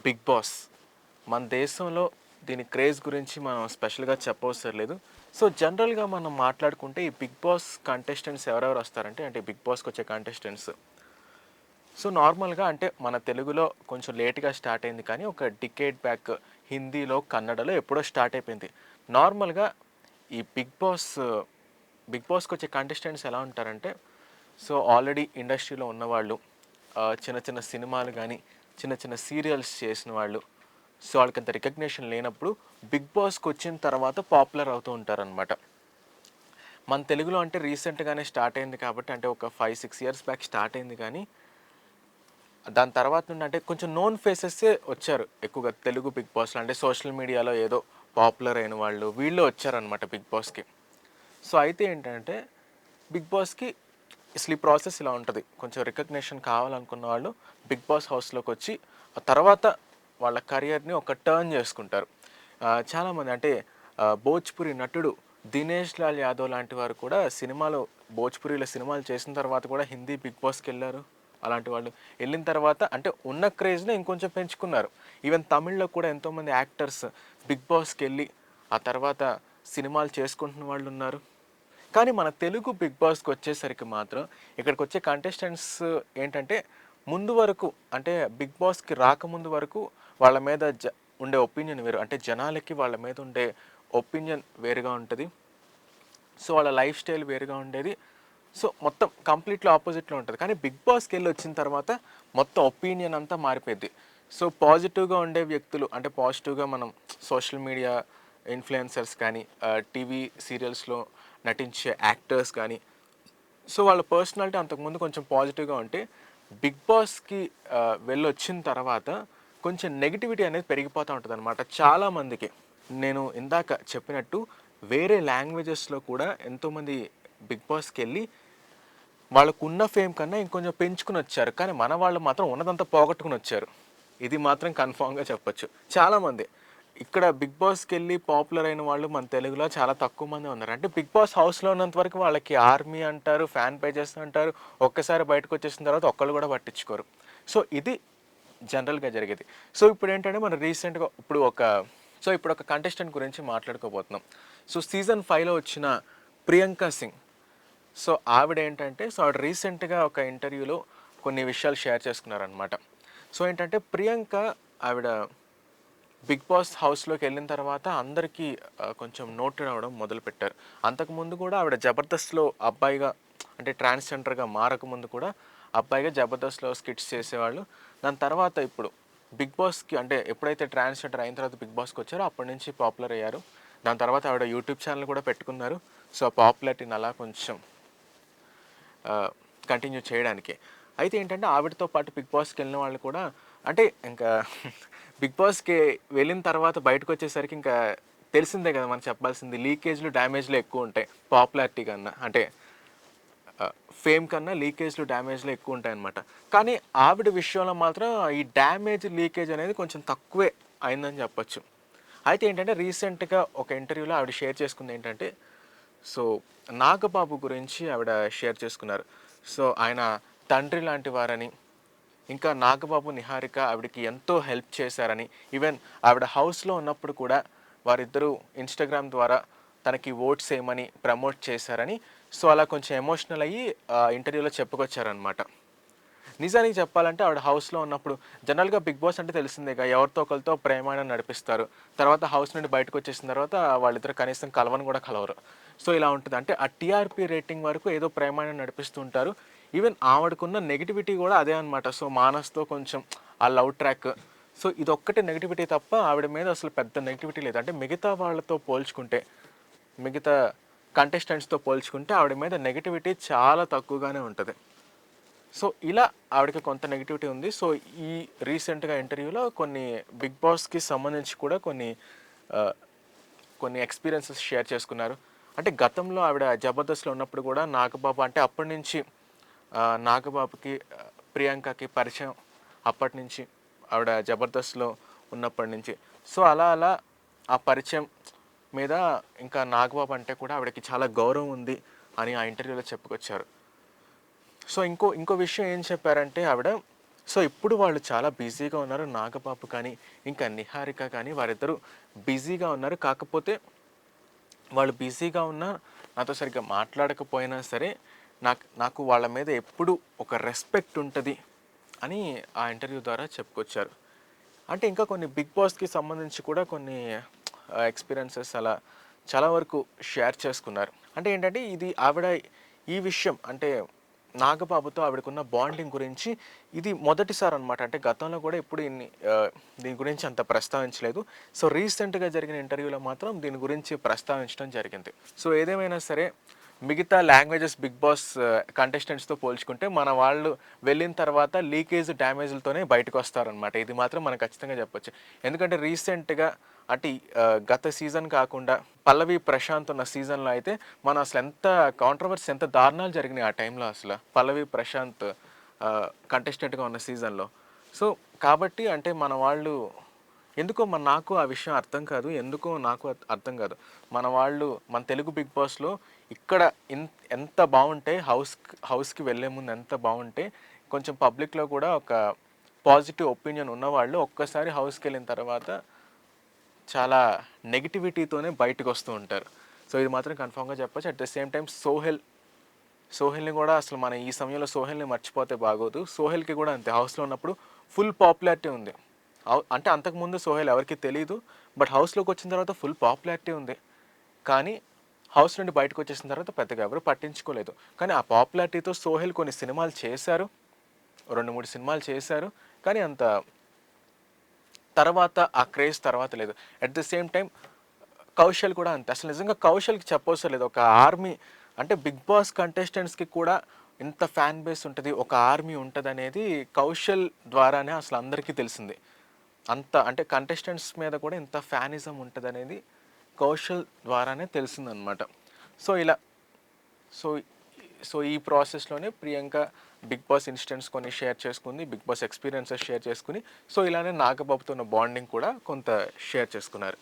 Big boss మన దేశంలో దీని క్రేజ్ గురించి మనం స్పెషల్గా చెప్పవసరం లేదు. సో జనరల్గా మనం మాట్లాడుకుంటే ఈ బిగ్ బాస్ కంటెస్టెంట్స్ ఎవరెవరు వస్తారంటే అంటే బిగ్ బాస్కి వచ్చే కంటెస్టెంట్స్ సో నార్మల్గా అంటే మన తెలుగులో కొంచెం లేట్గా స్టార్ట్ అయింది, కానీ ఒక డికేడ్ బ్యాక్ హిందీలో కన్నడలో ఎప్పుడో స్టార్ట్ అయిపోయింది. నార్మల్గా ఈ బిగ్ బాస్కి వచ్చే కంటెస్టెంట్స్ ఎలా ఉంటారంటే సో ఆల్రెడీ ఇండస్ట్రీలో ఉన్నవాళ్ళు, చిన్న చిన్న సినిమాలు కానీ చిన్న చిన్న సీరియల్స్ చేసిన వాళ్ళు, సో వాళ్ళకి అంత రికగ్నిషన్ లేనప్పుడు బిగ్ బాస్కి వచ్చిన తర్వాత పాపులర్ అవుతూ ఉంటారనమాట. మన తెలుగులో అంటే రీసెంట్గానే స్టార్ట్ అయింది కాబట్టి అంటే ఒక 5-6 ఇయర్స్ బ్యాక్ స్టార్ట్ అయింది, కానీ దాని తర్వాత నుండి అంటే కొంచెం నోన్ ఫేసెస్సే వచ్చారు ఎక్కువగా తెలుగు బిగ్ బాస్లో. అంటే సోషల్ మీడియాలో ఏదో పాపులర్ అయిన వాళ్ళు వీళ్ళు వచ్చారనమాట బిగ్ బాస్కి. సో అయితే ఏంటంటే బిగ్ బాస్కి అసలు ఈ ప్రాసెస్ ఇలా ఉంటుంది. కొంచెం రికగ్నిషన్ కావాలనుకున్న వాళ్ళు బిగ్ బాస్ హౌస్లోకి వచ్చి ఆ తర్వాత వాళ్ళ కెరియర్ని ఒక టర్న్ చేసుకుంటారు. చాలామంది అంటే భోజ్పురి నటుడు దినేష్ లాల్ యాదవ్ లాంటి వారు కూడా భోజ్పురిలో సినిమాలు చేసిన తర్వాత కూడా హిందీ బిగ్ బాస్కి వెళ్ళారు. అలాంటి వాళ్ళు వెళ్ళిన తర్వాత అంటే ఉన్న క్రేజ్ని ఇంకొంచెం పెంచుకున్నారు. ఈవెన్ తమిళ్లో కూడా ఎంతోమంది యాక్టర్స్ బిగ్ బాస్కి వెళ్ళి ఆ తర్వాత సినిమాలు చేసుకుంటున్న వాళ్ళు ఉన్నారు. కానీ మన తెలుగు బిగ్ బాస్కి వచ్చేసరికి మాత్రం ఇక్కడికి వచ్చే కంటెస్టెంట్స్ ఏంటంటే ముందు వరకు అంటే బిగ్ బాస్కి రాకముందు వరకు వాళ్ళ మీద ఉండే ఒపీనియన్ వేరు. అంటే జనాలకి వాళ్ళ మీద ఉండే ఒపీనియన్ వేరుగా ఉంటుంది. సో వాళ్ళ లైఫ్ స్టైల్ వేరుగా ఉండేది. సో మొత్తం కంప్లీట్లీ ఆపోజిట్లో ఉంటుంది. కానీ బిగ్ బాస్కి వెళ్ళి వచ్చిన తర్వాత మొత్తం ఒపీనియన్ అంతా మారిపోయింది. సో పాజిటివ్గా ఉండే వ్యక్తులు అంటే పాజిటివ్గా మనం సోషల్ మీడియా ఇన్ఫ్లుయెన్సర్స్ కానీ టీవీ సీరియల్స్లో నటించే యాక్టర్స్ కానీ సో వాళ్ళ పర్సనాలిటీ అంతకుముందు కొంచెం పాజిటివ్గా ఉంటే బిగ్ బాస్కి వెళ్ళొచ్చిన తర్వాత కొంచెం నెగిటివిటీ అనేది పెరిగిపోతూ ఉంటుంది అనమాట చాలామందికి. నేను ఇందాక చెప్పినట్టు వేరే లాంగ్వేజెస్లో కూడా ఎంతోమంది బిగ్ బాస్కి వెళ్ళి వాళ్ళకున్న ఫేమ్ కన్నా ఇంకొంచెం పెంచుకుని వచ్చారు. కానీ మన వాళ్ళు మాత్రం ఉన్నదంతా పోగొట్టుకుని వచ్చారు. ఇది మాత్రం కన్ఫామ్గా చెప్పొచ్చు. చాలామంది ఇక్కడ బిగ్ బాస్కి వెళ్ళి పాపులర్ అయిన వాళ్ళు మన తెలుగులో చాలా తక్కువ మంది ఉన్నారు. అంటే బిగ్ బాస్ హౌస్లో ఉన్నంత వరకు వాళ్ళకి ఆర్మీ అంటారు, ఫ్యాన్ పేజెస్ అంటారు. ఒక్కసారి బయటకు వచ్చేసిన తర్వాత ఒక్కళ్ళు కూడా పట్టించుకోరు. సో ఇది జనరల్గా జరిగేది. సో ఇప్పుడు ఏంటంటే మనం రీసెంట్గా ఇప్పుడు ఒక కంటెస్టెంట్ గురించి మాట్లాడుకోబోతున్నాం. సో సీజన్ 5లో వచ్చిన ప్రియాంక సింగ్. సో ఆవిడ ఏంటంటే ఆవిడ రీసెంట్గా ఒక ఇంటర్వ్యూలో కొన్ని విషయాలు షేర్ చేసుకున్నారనమాట. సో ఏంటంటే ప్రియాంక ఆవిడ బిగ్ బాస్ హౌస్లోకి వెళ్ళిన తర్వాత అందరికీ కొంచెం నోటెడ్ అవ్వడం మొదలుపెట్టారు. అంతకుముందు కూడా ఆవిడ జబర్దస్త్లో అబ్బాయిగా అంటే ట్రాన్స్జెండర్గా మారకముందు కూడా అబ్బాయిగా జబర్దస్త్లో స్కిట్స్ చేసేవాళ్ళు. దాని తర్వాత ఇప్పుడు బిగ్ బాస్కి అంటే ఎప్పుడైతే ట్రాన్స్జెండర్ అయిన తర్వాత బిగ్ బాస్కి వచ్చారో అప్పటి నుంచి పాపులర్ అయ్యారు. దాని తర్వాత ఆవిడ యూట్యూబ్ ఛానల్ కూడా పెట్టుకున్నారు. సో ఆ పాపులారిటీని అలా కొంచెం కంటిన్యూ చేయడానికి. అయితే ఏంటంటే ఆవిడతో పాటు బిగ్ బాస్కి వెళ్ళిన వాళ్ళు కూడా అంటే ఇంకా బిగ్ బాస్కి వెళ్ళిన తర్వాత బయటకు వచ్చేసరికి ఇంకా తెలిసిందే కదా మనం చెప్పాల్సింది, లీకేజ్లు డ్యామేజ్లు ఎక్కువ ఉంటాయి పాపులారిటీ కన్నా. అంటే ఫేమ్ కన్నా లీకేజ్లు డ్యామేజ్లు ఎక్కువ ఉంటాయి అన్నమాట. కానీ ఆవిడ విషయంలో మాత్రం ఈ డ్యామేజ్ లీకేజ్ అనేది కొంచెం తక్కువే అయిందని చెప్పొచ్చు. అయితే ఏంటంటే రీసెంట్గా ఒక ఇంటర్వ్యూలో ఆవిడ షేర్ చేసుకుంది ఏంటంటే సో నాగబాబు గురించి ఆవిడ షేర్ చేసుకున్నారు. సో ఆయన తండ్రి లాంటి వారని, ఇంకా నాగబాబు నిహారిక ఆవిడకి ఎంతో హెల్ప్ చేశారని, ఈవెన్ ఆవిడ హౌస్లో ఉన్నప్పుడు కూడా వారిద్దరూ ఇన్స్టాగ్రామ్ ద్వారా తనకి ఓట్స్ వేయమని ప్రమోట్ చేశారని సో అలా కొంచెం ఎమోషనల్ అయ్యి ఇంటర్వ్యూలో చెప్పుకొచ్చారనమాట. నిజానికి చెప్పాలంటే ఆవిడ హౌస్లో ఉన్నప్పుడు జనరల్గా బిగ్ బాస్ అంటే తెలిసిందేగా, ఎవరితో ఒకరితో ప్రేమాయణం నడిపిస్తారు. తర్వాత హౌస్ నుండి బయటకు వచ్చేసిన తర్వాత వాళ్ళిద్దరు కనీసం కలవని కూడా కలవరు. సో ఇలా ఉంటుంది. అంటే ఆ టీఆర్పీ రేటింగ్ వరకు ఏదో ప్రేమాయణం నడిపిస్తూ ఉంటారు. ఈవెన్ ఆవిడకున్న నెగిటివిటీ కూడా అదే అనమాట. సో మానస్తో కొంచెం ఆ లవ్ ట్రాక్, సో ఇదొక్కటే నెగిటివిటీ తప్ప ఆవిడ మీద అసలు పెద్ద నెగిటివిటీ లేదు. అంటే మిగతా వాళ్ళతో పోల్చుకుంటే, మిగతా కంటెస్టెంట్స్తో పోల్చుకుంటే ఆవిడ మీద నెగిటివిటీ చాలా తక్కువగానే ఉంటుంది. సో ఇలా ఆవిడకి కొంత నెగిటివిటీ ఉంది. సో ఈ రీసెంట్గా ఇంటర్వ్యూలో కొన్ని బిగ్ బాస్కి సంబంధించి కూడా కొన్ని ఎక్స్పీరియన్సెస్ షేర్ చేసుకున్నారు. అంటే గతంలో ఆవిడ జబర్దస్త్లో ఉన్నప్పుడు కూడా నాగబాబు అంటే అప్పటి నుంచి నాగబాబుకి ప్రియాంకకి పరిచయం అప్పటి నుంచి ఆవిడ జబర్దస్త్లో ఉన్నప్పటి నుంచి. సో అలా అలా ఆ పరిచయం మీద ఇంకా నాగబాబు అంటే కూడా ఆవిడకి చాలా గౌరవం ఉంది అని ఆ ఇంటర్వ్యూలో చెప్పుకొచ్చారు. సో ఇంకో విషయం ఏం చెప్పారంటే ఆవిడ సో ఇప్పుడు వాళ్ళు చాలా బిజీగా ఉన్నారు. నాగబాబు కానీ, ఇంకా నిహారిక కానీ వారిద్దరూ బిజీగా ఉన్నారు. కాకపోతే వాళ్ళు బిజీగా ఉన్నా, నాతో సరిగ్గా మాట్లాడకపోయినా సరే, నాకు వాళ్ళ మీద ఎప్పుడూ ఒక రెస్పెక్ట్ ఉంటది అని ఆ ఇంటర్వ్యూ ద్వారా చెప్పుకొచ్చారు. అంటే ఇంకా కొన్ని 'బిగ్ బాస్'కి సంబంధించి కూడా కొన్ని ఎక్స్‌పీరియన్సెస్ అలా చాలా వరకు షేర్ చేసుకున్నారు. అంటే ఏంటంటే ఇది ఆవిడ ఈ విషయం అంటే నాగబాబుతో ఆవిడకున్న బాండింగ్ గురించి ఇది మొదటిసారనమాట. అంటే గతంలో కూడా ఎప్పుడు దీని గురించి అంత ప్రస్తావించలేదు. సో రీసెంట్‌గా జరిగిన ఇంటర్వ్యూలో మాత్రం దీని గురించి ప్రస్తావించడం జరిగింది. సో ఏదేమైనా సరే మిగతా లాంగ్వేజెస్ 'బిగ్ బాస్' కంటెస్టెంట్స్‌తో పోల్చుకుంటే మన వాళ్ళు వెళ్ళిన తర్వాత లీకేజ్, డ్యామేజ్‌లతోనే బయటకొస్తారనమాట. ఇది మాత్రం మనం ఖచ్చితంగా చెప్పొచ్చు. ఎందుకంటే రీసెంట్‌గా అంటే గత సీజన్ కాకుండా పల్లవి, ప్రశాంత్ ఉన్న సీజన్‌లో అయితే మనం అసలు ఎంత కాంట్రోవర్సీ ఎంత దారుణాలు జరిగినాయి ఆ టైంలో అసల. పల్లవి, ప్రశాంత్ కంటెస్టెంట్‌గా ఉన్న సీజన్‌లో. సో కాబట్టి అంటే మన వాళ్ళు ఎందుకో నాకు ఆ విషయం అర్థం కాదు. ఎందుకో నాకు అర్థం కాదు. మన వాళ్ళు మన తెలుగు 'బిగ్ బాస్'లో ఇక్కడ ఎంత బావుంటే హౌస్‌కి వెళ్ళే ముందు ఎంత బావుంటే కొంచెం పబ్లిక్‌లో కూడా ఒక పాజిటివ్ ఒపీనియన్ ఉన్నవాళ్ళు ఒక్కసారి హౌస్‌కెళ్ళిన తర్వాత చాలా నెగటివిటీతోనే బయటకొస్తూ ఉంటారు. సో ఇది మాత్రం కన్ఫర్మ్‌గా చెప్పొచ్చు. అట్ ద సేమ్ టైమ్ సోహెల్‌ని కూడా అసలు మనం ఈ సమయంలో సోహెల్‌ని మర్చిపోతే బాగోదు. సోహెల్‌కి కూడా అంతే హౌస్‌లో ఉన్నప్పుడు ఫుల్ పాపులారిటీ ఉంది. అంటే అంతకుముందు సోహెల్ ఎవరికీ తెలీదు. బట్ హౌస్‌లోకి వచ్చిన తర్వాత ఫుల్ పాపులారిటీ ఉంది. కానీ హౌస్ నుండి బయటకు వచ్చేసిన తర్వాత పెద్దగా ఎవరు పట్టించుకోలేదు. కానీ ఆ పాపులారిటీతో సోహెల్ కొన్ని సినిమాలు చేశారు. 2, 3 సినిమాలు చేశారు. కానీ అంత తర్వాత ఆ క్రేజ్ తర్వాత లేదు. At the same time Kaushal కూడా అంతే. అసలు నిజంగా కౌశల్‌కి చెప్పవసరం లేదు. ఒక ఆర్మీ అంటే 'బిగ్ బాస్' కంటెస్టెంట్స్‌కి కూడా ఇంత ఫ్యాన్ బేస్ ఉంటది. ఒక ఆర్మీ ఉంటదనేది కౌశల్ ద్వారానే అసలు అందరికీ తెలిసింది. అంత అంటే కంటెస్టెంట్స్ మీద కూడా ఇంత ఫ్యానిజం ఉంటదనేది కౌశల్ ద్వారానే తెలిసిందనమాట. సో ఇలా సో సో ఈ ప్రాసెస్‌లోనే ప్రియాంక 'బిగ్ బాస్' ఇన్సిడెంట్స్ కొన్ని షేర్ చేసుకుంది. 'బిగ్ బాస్' ఎక్స్‌పీరియన్సెస్ షేర్ చేసుకొని సో ఇలానే నాగబాబుతో ఉన్న బాండింగ్ కూడా కొంత షేర్ చేసుకున్నారు.